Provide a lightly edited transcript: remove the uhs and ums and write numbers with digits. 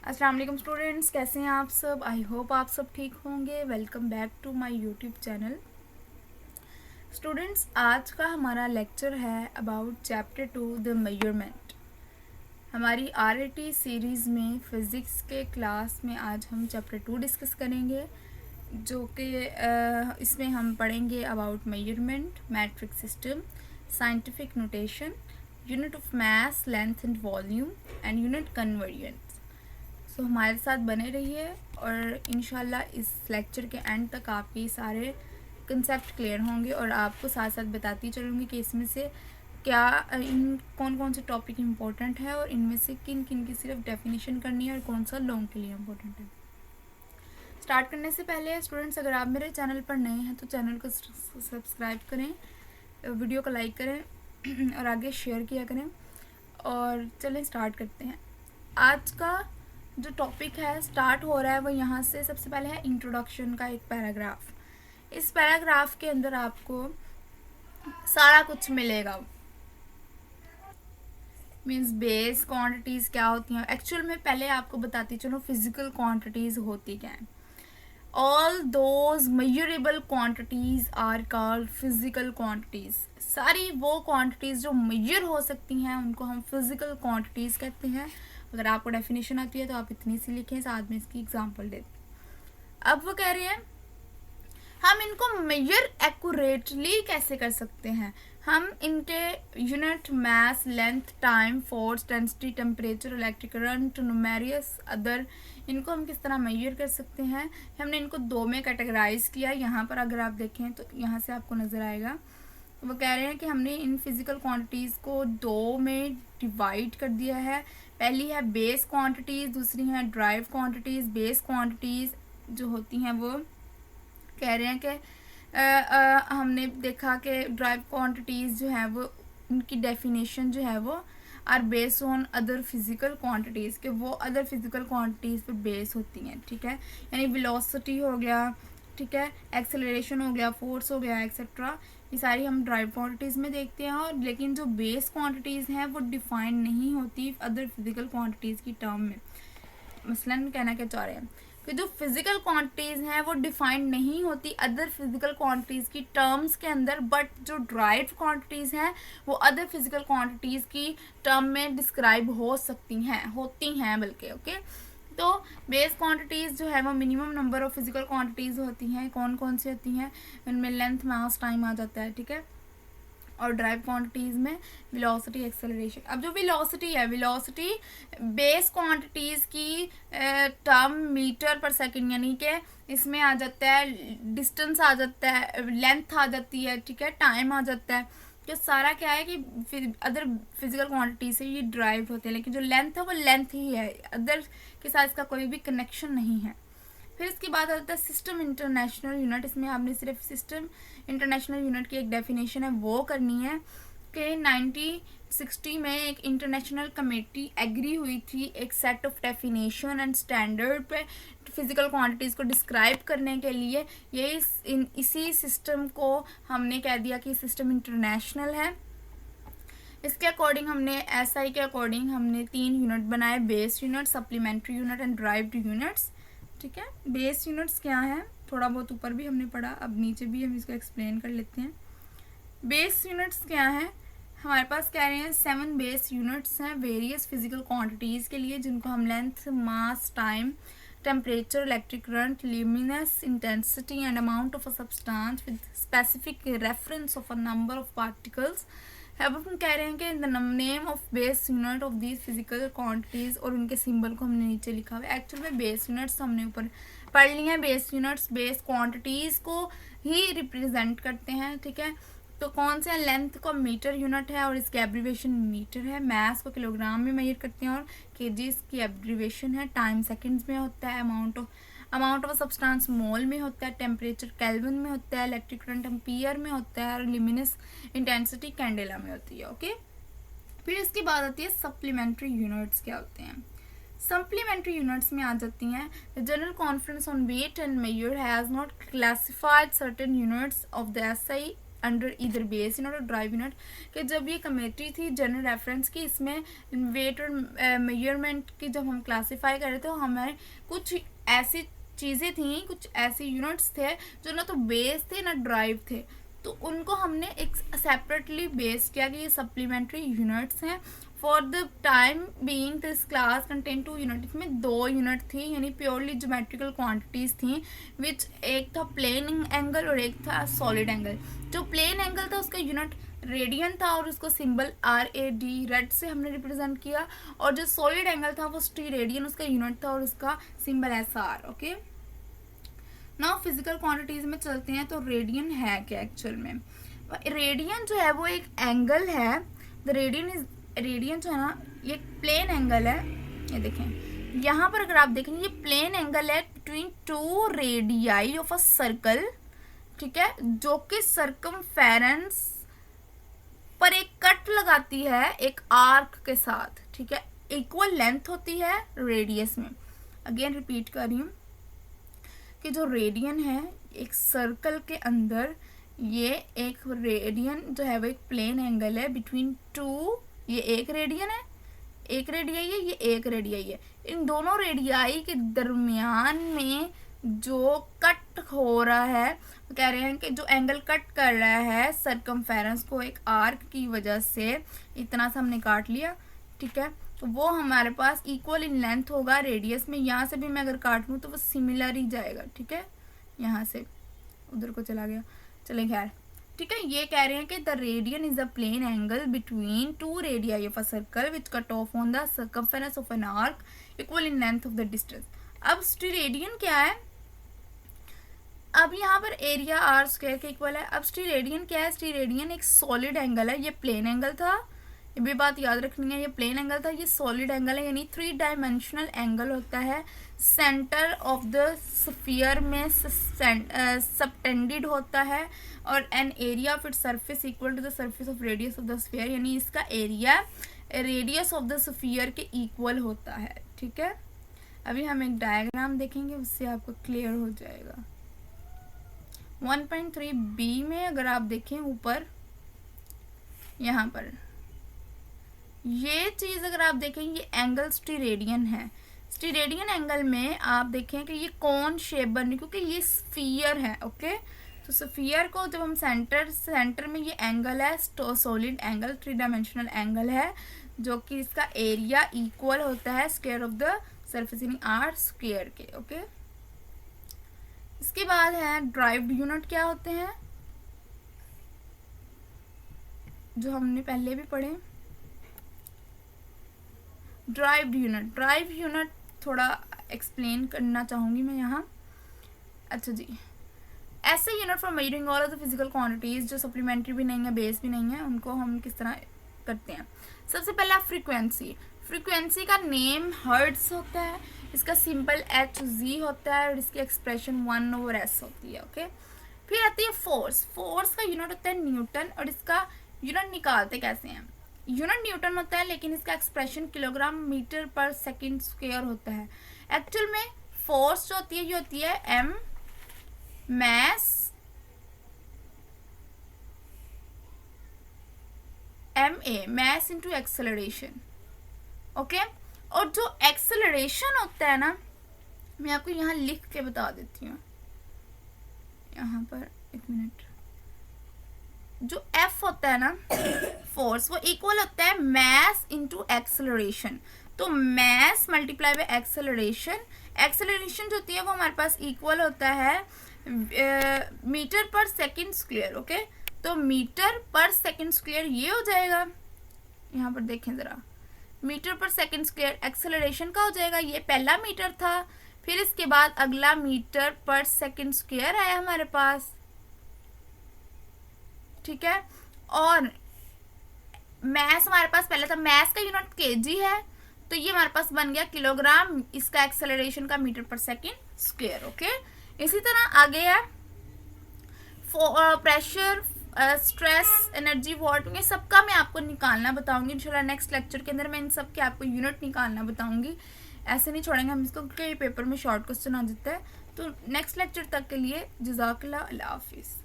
अस्सलाम वालेकुम स्टूडेंट्स, कैसे हैं आप सब। आई होप आप सब ठीक होंगे। Welcome back to my YouTube channel. Students, आज का हमारा लेक्चर है अबाउट चैप्टर 2 द मेजरमेंट। हमारी आरएटी सीरीज़ में फ़िज़िक्स के क्लास में आज हम चैप्टर 2 डिस्कस करेंगे, जो कि इसमें हम पढ़ेंगे about measurement, metric system, scientific notation, unit of mass, length and volume and unit convergence. So हमारे साथ बने रहिए और इंशाल्लाह इस लेक्चर के एंड तक आपके सारे कंसेप्ट क्लियर होंगे और आपको साथ साथ बताती चलूँगी कि इसमें से क्या इन कौन कौन से टॉपिक इम्पोर्टेंट है और इनमें से किन किन की सिर्फ डेफिनेशन करनी है और कौन सा लॉन्ग के लिए इम्पोर्टेंट है। स्टार्ट करने से पहले स्टूडेंट्स, अगर आप मेरे चैनल पर नए हैं तो चैनल को सब्सक्राइब करें, वीडियो को लाइक करें और आगे शेयर किया करें। और चलें स्टार्ट करते हैं। आज का जो टॉपिक है स्टार्ट हो रहा है वो यहाँ से। सबसे पहले है इंट्रोडक्शन का एक पैराग्राफ। इस पैराग्राफ के अंदर आपको सारा कुछ मिलेगा। मीन्स बेस क्वांटिटीज़ क्या होती हैं। एक्चुअल में पहले आपको बताती चलो फिजिकल क्वांटिटीज़ होती क्या हैं। All those measurable quantities are called physical quantities. सारी वो क्वांटिटीज़ जो मेजर हो सकती हैं उनको हम फिजिकल क्वांटिटीज़ कहते हैं। अगर आपको डेफिनेशन आती है तो आप इतनी सी लिखें, साथ में इसकी एग्जांपल देते। अब वो कह रहे हैं हम इनको मेजर एक्यूरेटली कैसे कर सकते हैं। हम इनके unit, mass, length, time, force, density, temperature, electric current, numerous other, इनको हम किस तरह मेजर कर सकते हैं। हमने इनको दो में कैटेगराइज किया। यहाँ पर अगर आप देखें तो यहाँ से आपको नज़र आएगा। वो कह रहे हैं कि हमने इन फिजिकल क्वांटिटीज़ को दो में डिवाइड कर दिया है। पहली है बेस क्वांटिटीज़, दूसरी है ड्राइव क्वांटिटीज़। बेस क्वांटिटीज़ जो होती हैं वो कह रहे हैं कि हमने देखा कि ड्राइव क्वांटिटीज़ जो है वो उनकी डेफिनेशन जो है वो are based on other physical quantities, के वो अदर फिजिकल क्वांटिटीज़ पर बेस होती हैं। ठीक है, यानी वेलोसिटी हो गया, ठीक है, एक्सेलरेशन हो गया, फोर्स हो गया, एक्सेट्रा, ये सारी हम ड्राइव क्वांटिटीज़ में देखते हैं। और लेकिन जो बेस क्वांटिटीज़ हैं वो डिफाइन नहीं होती अदर फिजिकल क्वांटिटीज़ की टर्म में। मसलन कहना क्या चाह रहे हैं कि जो फिजिकल क्वांटिटीज़ हैं वो डिफाइंड नहीं होती अदर फिजिकल क्वांटिटीज़ की टर्म्स के अंदर, बट जो ड्राइव क्वांटिटीज़ हैं वो अदर फिजिकल क्वांटिटीज़ की टर्म में डिस्क्राइब हो सकती हैं, होती हैं बल्कि। ओके, तो बेस क्वांटिटीज़ जो है वो minimum number of physical quantities होती हैं। कौन कौन सी होती हैं, उनमें लेंथ, मास, टाइम आ जाता है। ठीक है, और ड्राइव क्वांटिटीज़ में वेलोसिटी, एक्सेलरेशन। अब जो वेलोसिटी है, वेलोसिटी बेस क्वांटिटीज़ की टर्म मीटर पर सेकंड, यानी कि इसमें आ जाता है डिस्टेंस, आ जाता है लेंथ, आ जाती है, ठीक है, टाइम आ जाता है। तो सारा क्या है कि अदर फिजिकल क्वांटिटी से ये ड्राइव होते हैं, लेकिन जो लेंथ है वो लेंथ ही है, अदर के साथ इसका कोई भी कनेक्शन नहीं है। फिर इसके बाद आता है सिस्टम इंटरनेशनल यूनिट। इसमें आपने सिर्फ सिस्टम इंटरनेशनल यूनिट की एक डेफिनेशन है वो करनी है कि 1960 में एक इंटरनेशनल कमेटी एग्री हुई थी एक set of definition and standard पे फिजिकल क्वांटिटीज़ को डिस्क्राइब करने के लिए। ये इसी सिस्टम को हमने कह दिया कि सिस्टम इंटरनेशनल है। इसके अकॉर्डिंग हमने एसआई के अकॉर्डिंग हमने 3 यूनिट बनाए, base unit, supplementary unit and derived units. ठीक है, बेस यूनिट्स क्या हैं, थोड़ा बहुत ऊपर भी हमने पढ़ा, अब नीचे भी हम इसको एक्सप्लेन कर लेते हैं। बेस यूनिट्स क्या हैं, हमारे पास कह रहे हैं 7 बेस यूनिट्स हैं वेरियस फिजिकल क्वांटिटीज़ के लिए, जिनको हम length, mass, time, temperature, electric current, luminous intensity and amount of a substance with specific reference of a number of particles. अब हम कह रहे हैं कि the name of base unit of these physical quantities, और उनके सिंबल को हमने नीचे लिखा हुआ है। एक्चुअल में बेस यूनिट्स हमने ऊपर पढ़ ली हैं। बेस यूनिट्स बेस क्वांटिटीज़ को ही रिप्रेजेंट करते हैं। ठीक है, तो कौन से, लेंथ को मीटर यूनिट है और इसकी एब्रीवेशन मीटर है। मास को किलोग्राम में मेजर करते हैं और केजीज की एब्रीवेशन है। टाइम सेकंड्स में होता है। अमाउंट ऑफ सब्सटेंस मोल में होता है। टेम्परेचर केल्विन में होता है। इलेक्ट्रिक करंट एम्पियर में होता है और ल्यूमिनस इंटेंसिटी कैंडेला में होती है। ओके, फिर इसके बाद आती है सप्लीमेंट्री यूनिट्स। क्या होते हैं सप्लीमेंट्री यूनिट्स में आ जाती हैं the general conference on weight and measure has not classified certain units of the SI under either base unit और ड्राइव यूनिट, कि जब ये कमेटी थी जनरल रेफरेंस की, इसमें वेट और मेजरमेंट की जब हम क्लासीफाई कर रहे थे, तो हमें कुछ ऐसी चीज़ें थी, कुछ ऐसे यूनिट्स थे जो ना तो बेस थे ना ड्राइव थे, तो उनको हमने एक सेपरेटली बेस किया कि ये सप्लीमेंट्री यूनिट्स हैं। For the time being this class contain 2 unit, इसमें 2 यूनिट थी, यानी प्योरली ज्योमेट्रिकल क्वांटिटीज थी, विच एक था प्लेन एंगल और एक था सॉलिड एंगल। जो प्लेन एंगल था उसका यूनिट रेडियन था और उसको सिंबल RAD रेड से हमने रिप्रेजेंट किया, और जो सॉलिड एंगल था वो स्टीरेडियन उसका यूनिट था और उसका symbol SR। Okay, now physical quantities में चलते हैं। तो रेडियन है क्या एक्चुअल में? रेडियन जो है वो एक एंगल है। द रेडियन जो है ना, ये प्लेन एंगल है। ये देखें यहाँ पर, अगर आप देखेंगे ये प्लेन एंगल है between 2 radii of a circle, ठीक है, जो कि सर्कमफेरेंस पर एक कट लगाती है एक आर्क के साथ, ठीक है, इक्वल लेंथ होती है रेडियस में। अगेन रिपीट कर रही हूँ कि जो रेडियन है एक सर्कल के अंदर, ये एक रेडियन जो है वो एक प्लेन एंगल है बिटवीन 2, ये एक रेडियन है, एक रेडियाई है, ये एक रेडियाई है, इन दोनों रेडियाई के दरमियान में जो कट हो रहा है, कह रहे हैं कि जो एंगल कट कर रहा है सर्कमफेरेंस को एक आर्क की वजह से, इतना सा हमने काट लिया, ठीक है, तो वो हमारे पास इक्वल इन लेंथ होगा रेडियस में। यहाँ से भी मैं अगर काट लूँ तो वो सिमिलर ही जाएगा, ठीक है, यहाँ से उधर को चला गया, चले खैर, ठीक है। ये कह रहे हैं कि the radian is a plane angle between 2 radii of a circle which cut off on the circumference of an arc equal in length of the distance. अब स्टीरेडियन क्या है? अब यहाँ पर एरिया R स्क्वायर के इक्वल है। अब steradian क्या है? स्टीरेडियन एक सॉलिड एंगल है, ये प्लेन एंगल था, ये भी बात याद रखनी है, ये प्लेन एंगल था, ये सॉलिड एंगल है, यानी 3 डायमेंशनल एंगल होता है, सेंटर ऑफ द स्फीयर में सबटेंडेड होता है, और an area of its surface equal to the surface of radius of the sphere, यानी इसका area radius of the sphere के इक्वल होता है, ठीक है। अभी हम एक डायग्राम देखेंगे, उससे आपको क्लियर हो जाएगा। 1.3b में अगर आप देखें ऊपर, यहाँ पर ये चीज़ अगर आप देखें, ये एंगल स्टीरेडियन है। स्टीरेडियन एंगल में आप देखें कि ये कौन शेप बन रही, क्योंकि ये स्फीयर है, ओके। तो स्फीयर को जब हम सेंटर में ये एंगल है, सॉलिड एंगल, 3 डायमेंशनल एंगल है, जो कि इसका एरिया इक्वल होता है स्क्वायर ऑफ द सरफेस, यानी R स्क्वायर के, ओके। इसके बाद है ड्राइव्ड यूनिट क्या होते हैं, जो हमने पहले भी पढ़े। ड्राइव्ड यूनिट थोड़ा एक्सप्लेन करना चाहूँगी मैं यहाँ। अच्छा जी, ऐसे unit for measuring all of the physical quantities जो सप्लीमेंट्री भी नहीं है, बेस भी नहीं है, उनको हम किस तरह करते हैं। सबसे पहला फ्रीक्वेंसी का नेम हर्ट्ज होता है, इसका सिंपल Hz होता है और इसकी एक्सप्रेशन 1/s होती है, ओके। फिर आती है फोर्स का यूनिट होता है न्यूटन, और इसका यूनिट निकालते कैसे हैं? यूनिट न्यूटन होता है, लेकिन इसका एक्सप्रेशन किलोग्राम मीटर पर सेकंड स्क्वायर होता है। एक्चुअल में फोर्स जो होती है ये होती है m mass into acceleration, okay. और जो एक्सेलरेशन होता है ना, मैं आपको यहाँ लिख के बता देती हूँ, यहाँ पर एक मिनट, जो F होता है ना फोर्स, वो इक्वल होता है मैस इनटू एक्सेलरेशन। तो मैस मल्टीप्लाई बाय एक्सेलरेशन जो होती है वो हमारे पास इक्वल होता है मीटर पर सेकंड स्क्वायर, ओके। तो मीटर पर सेकंड स्क्वायर ये हो जाएगा, यहाँ पर देखें ज़रा, मीटर पर सेकंड स्क्वायर एक्सेलरेशन का हो जाएगा, ये पहला मीटर था, फिर इसके बाद अगला मीटर पर सेकंड स्क्वायर आया हमारे पास, ठीक है। और मैस हमारे पास पहले था, मैस का यूनिट kg है, तो ये हमारे पास बन गया किलोग्राम, इसका एक्सेलरेशन का मीटर पर सेकंड स्क्वायर, ओके। इसी तरह आगे है प्रेशर, स्ट्रेस, एनर्जी, वॉट, ये सबका मैं आपको निकालना बताऊंगी इंशाल्लाह नेक्स्ट लेक्चर के अंदर। मैं इन सब के आपको यूनिट निकालना बताऊंगी, ऐसे नहीं छोड़ेंगे हम इसको, क्योंकि पेपर में शॉर्ट क्वेश्चन आ जाता है। तो नेक्स्ट लेक्चर तक के लिए जज़ाकल्लाह, अल्लाह हाफिज़।